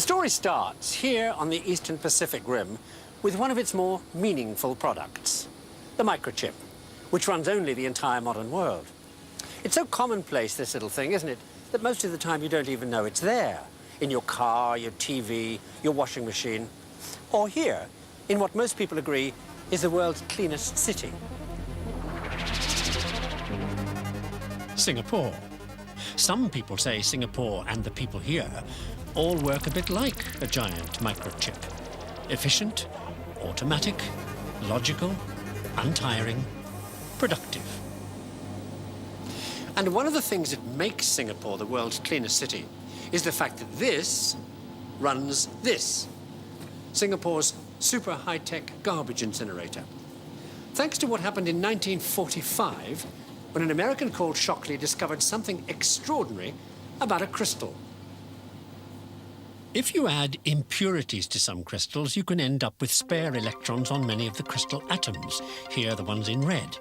The story starts here on the Eastern Pacific Rim with one of its more meaningful products, the microchip, which runs only the entire modern world. It's so commonplace, this little thing, isn't it, that most of the time you don't even know it's there, in your car, your TV, your washing machine, or here, in what most people agree is the world's cleanest city. Singapore. Some people say Singapore and the people here all work a bit like a giant microchip. Efficient, automatic, logical, untiring, productive. And one of the things that makes Singapore the world's cleanest city is the fact that this runs this, Singapore's super high-tech garbage incinerator. Thanks to what happened in 1945, when an American called Shockley discovered something extraordinary about a crystal. If you add impurities to some crystals, you can end up with spare electrons on many of the crystal atoms, here the ones in red.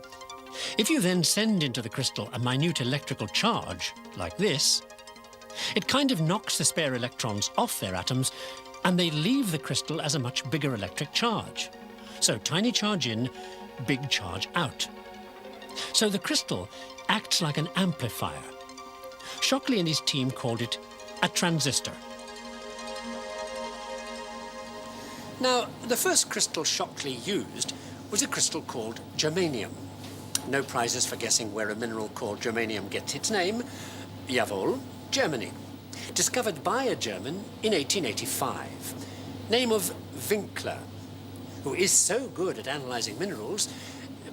If you then send into the crystal a minute electrical charge, like this, it kind of knocks the spare electrons off their atoms, and they leave the crystal as a much bigger electric charge. So tiny charge in, big charge out. So the crystal acts like an amplifier. Shockley and his team called it a transistor. Now, the first crystal Shockley used was a crystal called germanium. No prizes for guessing where a mineral called germanium gets its name. Jawohl, Germany. Discovered by a German in 1885. Name of Winkler, who is so good at analyzing minerals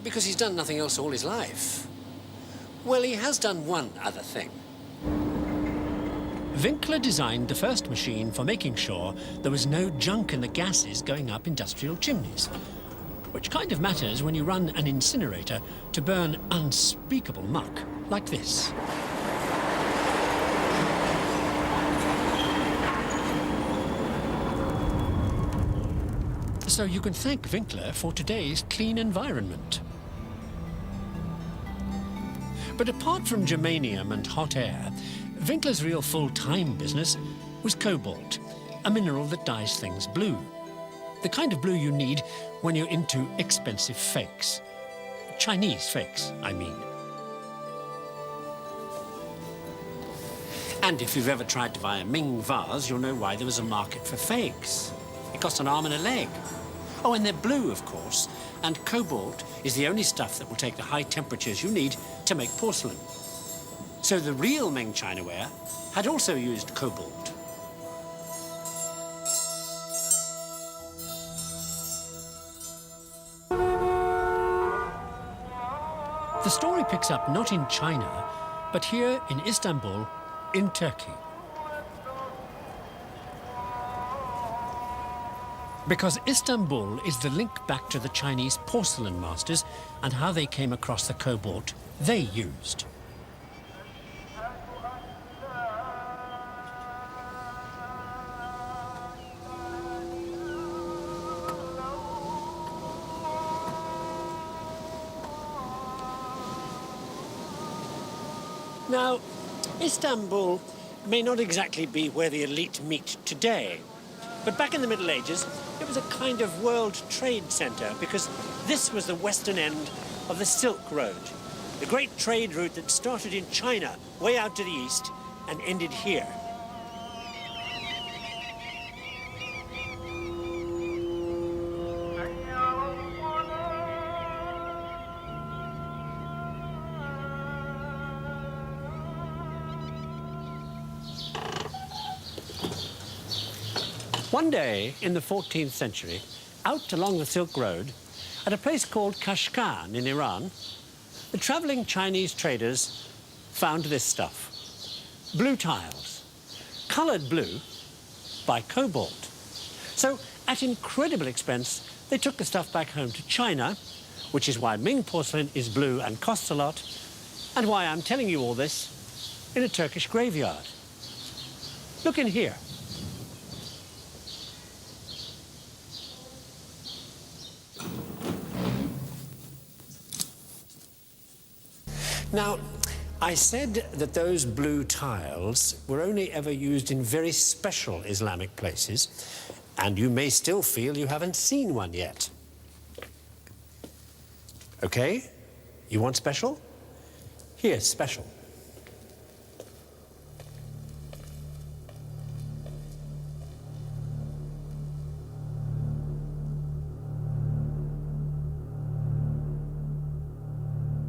because he's done nothing else all his life. Well, he has done one other thing. Winkler designed the first machine for making sure there was no junk in the gases going up industrial chimneys, which kind of matters when you run an incinerator to burn unspeakable muck like this. So you can thank Winkler for today's clean environment. But apart from germanium and hot air, Winkler's real full-time business was cobalt, a mineral that dyes things blue. The kind of blue you need when you're into expensive fakes. Chinese fakes, I mean. And if you've ever tried to buy a Ming vase, you'll know why there was a market for fakes. It cost an arm and a leg. Oh, and they're blue, of course, and cobalt is the only stuff that will take the high temperatures you need to make porcelain. So the real Ming Chinaware had also used cobalt. The story picks up not in China, but here in Istanbul, in Turkey. Because Istanbul is the link back to the Chinese porcelain masters and how they came across the cobalt they used. Now, Istanbul may not exactly be where the elite meet today, but back in the Middle Ages, it was a kind of world trade center because this was the western end of the Silk Road, the great trade route that started in China, way out to the east, and ended here. One day in the 14th century, out along the Silk Road, at a place called Kashgan in Iran, the traveling Chinese traders found this stuff. Blue tiles, colored blue by cobalt. So, at incredible expense, they took the stuff back home to China, which is why Ming porcelain is blue and costs a lot, and why I'm telling you all this in a Turkish graveyard. Look in here. Now, I said that those blue tiles were only ever used in very special Islamic places, and you may still feel you haven't seen one yet. Okay? You want special? Here's special.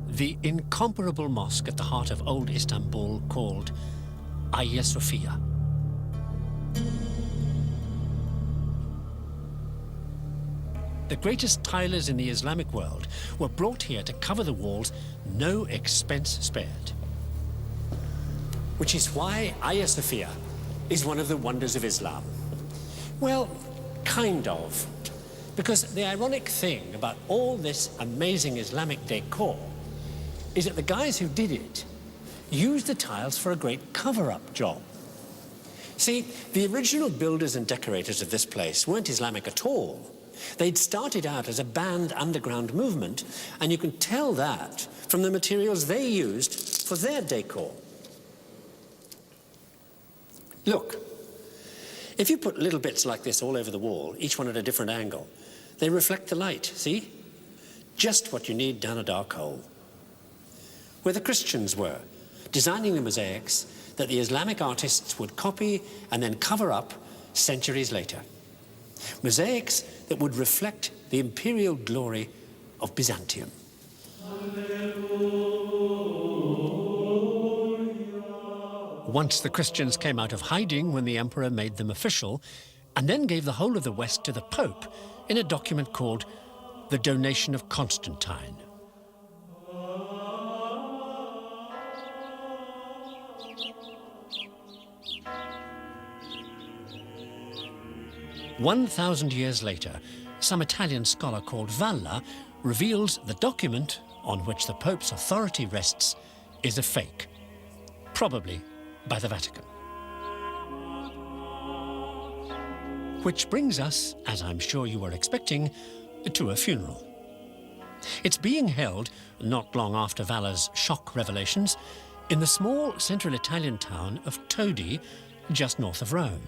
The incomparable mosque at the heart of old Istanbul called Hagia Sophia. The greatest tilers in the Islamic world were brought here to cover the walls, no expense spared. Which is why Hagia Sophia is one of the wonders of Islam. Well, kind of. Because the ironic thing about all this amazing Islamic decor is that the guys who did it used the tiles for a great cover-up job. See, the original builders and decorators of this place weren't Islamic at all. They'd started out as a banned underground movement, and you can tell that from the materials they used for their decor. Look, if you put little bits like this all over the wall, each one at a different angle, they reflect the light, see? Just what you need down a dark hole. Where the Christians were, designing the mosaics that the Islamic artists would copy and then cover up centuries later. Mosaics that would reflect the imperial glory of Byzantium. Once the Christians came out of hiding when the emperor made them official, and then gave the whole of the West to the Pope in a document called the Donation of Constantine. "1,000 years later, some Italian scholar called Valla reveals the document on which the Pope's authority rests is a fake, probably by the Vatican. Which brings us, as I'm sure you were expecting, to a funeral. It's being held, not long after Valla's shock revelations, in the small central Italian town of Todi, just north of Rome.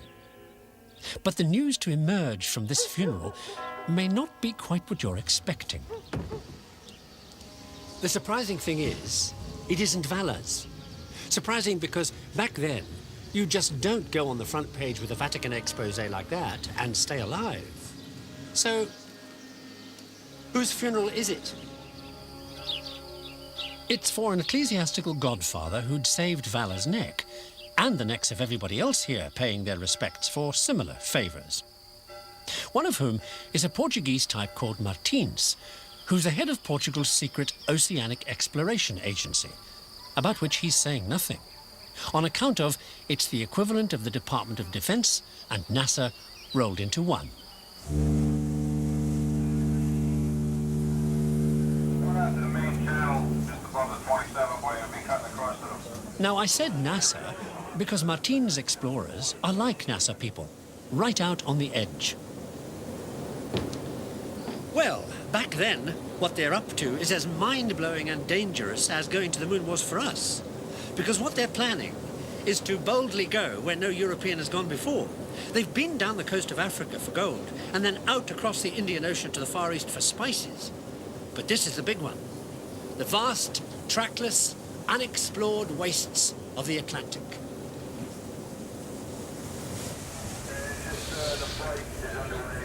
But the news to emerge from this funeral may not be quite what you're expecting. The surprising thing is, it isn't Valla's. Surprising because back then, you just don't go on the front page with a Vatican expose like that and stay alive. So, whose funeral is it? It's for an ecclesiastical godfather who'd saved Valla's neck, and the necks of everybody else here paying their respects for similar favours. One of whom is a Portuguese type called Martins, who's the head of Portugal's secret oceanic exploration agency, about which he's saying nothing, on account of it's the equivalent of the Department of Defence and NASA rolled into one. Now, I said NASA because Martins explorers are like NASA people, right out on the edge. Well, back then, what they're up to is as mind-blowing and dangerous as going to the moon was for us. Because what they're planning is to boldly go where no European has gone before. They've been down the coast of Africa for gold, and then out across the Indian Ocean to the Far East for spices. But this is the big one. The vast, trackless, unexplored wastes of the Atlantic. The flight is underway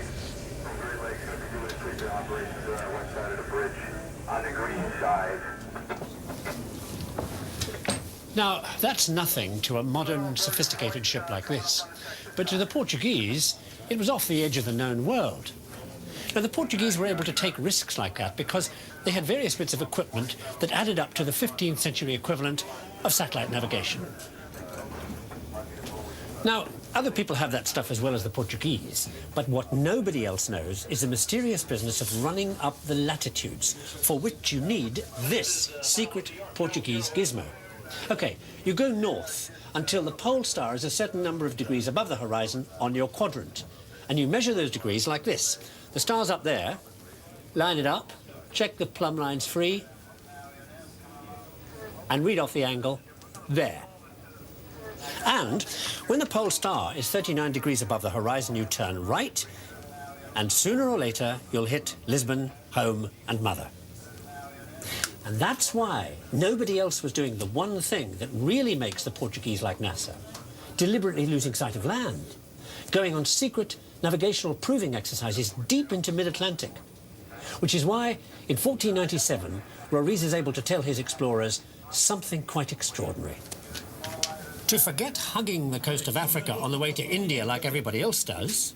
from Great Lakes. Going to be doing sweeping operations on our west side of the bridge, on the green side. Now, that's nothing to a modern, sophisticated ship like this. But to the Portuguese, it was off the edge of the known world. Now, the Portuguese were able to take risks like that because they had various bits of equipment that added up to the 15th century equivalent of satellite navigation. Now, other people have that stuff as well as the Portuguese, but what nobody else knows is the mysterious business of running up the latitudes, for which you need this secret Portuguese gizmo. Okay, you go north until the pole star is a certain number of degrees above the horizon on your quadrant, and you measure those degrees like this. The star's up there, line it up, check the plumb line's free, and read off the angle there. And when the pole star is 39 degrees above the horizon, you turn right, and sooner or later, you'll hit Lisbon, home, and mother. And that's why nobody else was doing the one thing that really makes the Portuguese like NASA, deliberately losing sight of land, going on secret navigational proving exercises deep into mid-Atlantic, which is why, in 1497, Roriz is able to tell his explorers something quite extraordinary. To forget hugging the coast of Africa on the way to India like everybody else does,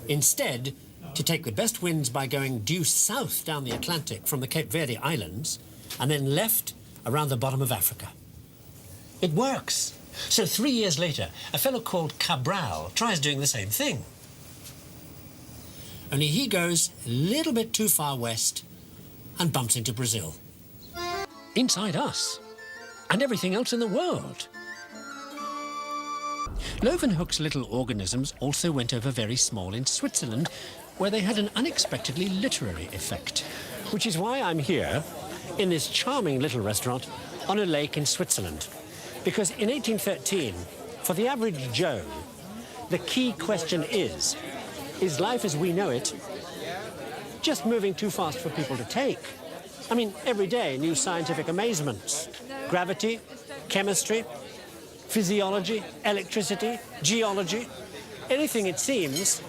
instead, to take the best winds by going due south down the Atlantic from the Cape Verde Islands and then left around the bottom of Africa. It works. So 3 years later, a fellow called Cabral tries doing the same thing. Only he goes a little bit too far west and bumps into Brazil. Inside us and everything else in the world. Leeuwenhoek's little organisms also went over very small in Switzerland, where they had an unexpectedly literary effect. Which is why I'm here in this charming little restaurant on a lake in Switzerland. Because in 1813, for the average Joe, the key question is life as we know it just moving too fast for people to take? I mean, every day, new scientific amazements. Gravity, chemistry, physiology, electricity, geology, anything, it seems,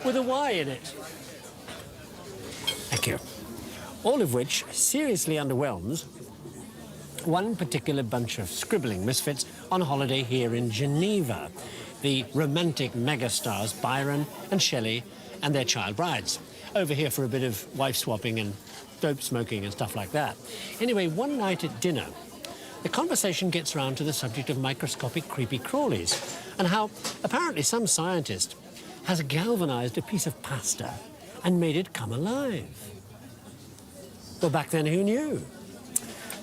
with a Y in it. Thank you. All of which seriously underwhelms one particular bunch of scribbling misfits on holiday here in Geneva, the romantic megastars Byron and Shelley and their child brides, over here for a bit of wife swapping and dope smoking and stuff like that. Anyway, one night at dinner, the conversation gets round to the subject of microscopic creepy crawlies and how apparently some scientist has galvanized a piece of pasta and made it come alive. Well, back then, who knew?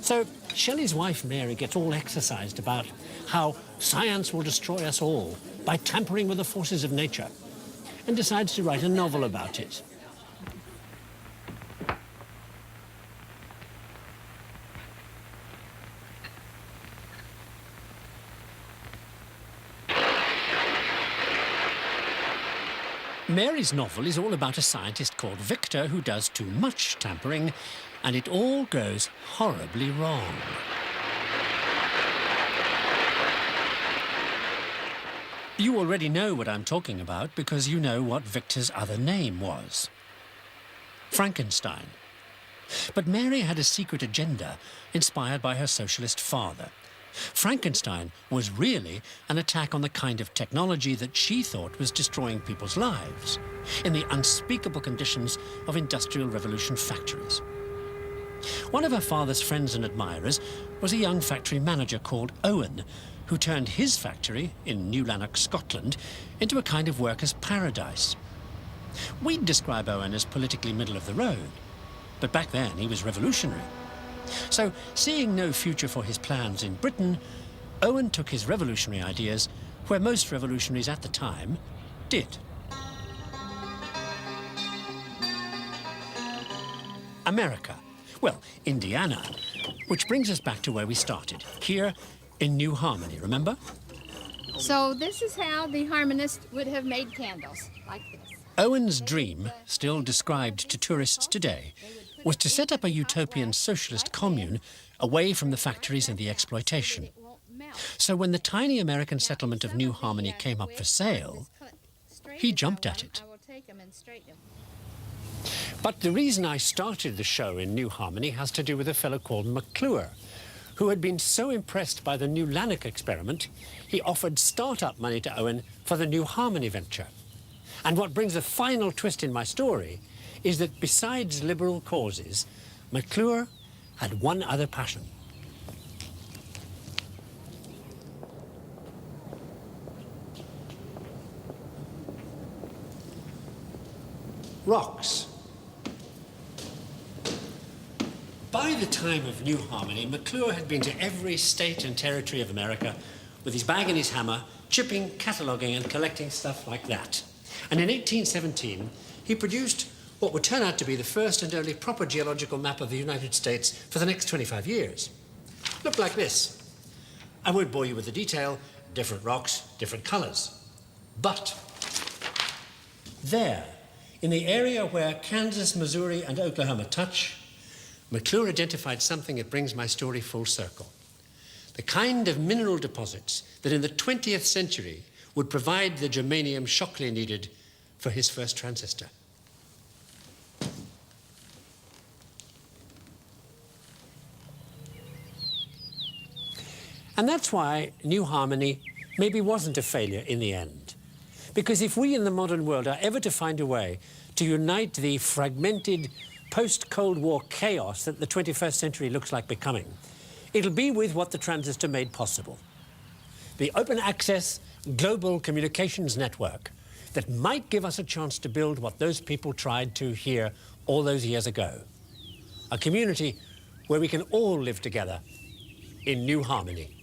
So Shelley's wife, Mary, gets all exercised about how science will destroy us all by tampering with the forces of nature, and decides to write a novel about it. Mary's novel is all about a scientist called Victor who does too much tampering, and it all goes horribly wrong. You already know what I'm talking about because you know what Victor's other name was. Frankenstein. But Mary had a secret agenda inspired by her socialist father. Frankenstein was really an attack on the kind of technology that she thought was destroying people's lives in the unspeakable conditions of Industrial Revolution factories. One of her father's friends and admirers was a young factory manager called Owen, who turned his factory in New Lanark, Scotland, into a kind of workers' paradise. We'd describe Owen as politically middle of the road, but back then he was revolutionary. So, seeing no future for his plans in Britain, Owen took his revolutionary ideas where most revolutionaries at the time did. America. Well, Indiana. Which brings us back to where we started, here in New Harmony, remember? So this is how the harmonist would have made candles, like this. Owen's dream, still described to tourists today, was to set up a utopian socialist commune away from the factories and the exploitation. So when the tiny American settlement of New Harmony came up for sale, he jumped at it. But the reason I started the show in New Harmony has to do with a fellow called McClure, who had been so impressed by the New Lanark experiment, he offered start-up money to Owen for the New Harmony venture. And what brings a final twist in my story is that besides liberal causes, McClure had one other passion. Rocks. By the time of New Harmony, McClure had been to every state and territory of America with his bag and his hammer, chipping, cataloguing and collecting stuff like that. And in 1817, he produced what would turn out to be the first and only proper geological map of the United States for the next 25 years. looked like this. I won't bore you with the detail, different rocks, different colors. But there, in the area where Kansas, Missouri, and Oklahoma touch, McClure identified something that brings my story full circle. The kind of mineral deposits that in the 20th century would provide the germanium Shockley needed for his first transistor. And that's why New Harmony maybe wasn't a failure in the end. Because if we in the modern world are ever to find a way to unite the fragmented post-Cold War chaos that the 21st century looks like becoming, it'll be with what the transistor made possible. The open access global communications network that might give us a chance to build what those people tried to here all those years ago. A community where we can all live together in new harmony.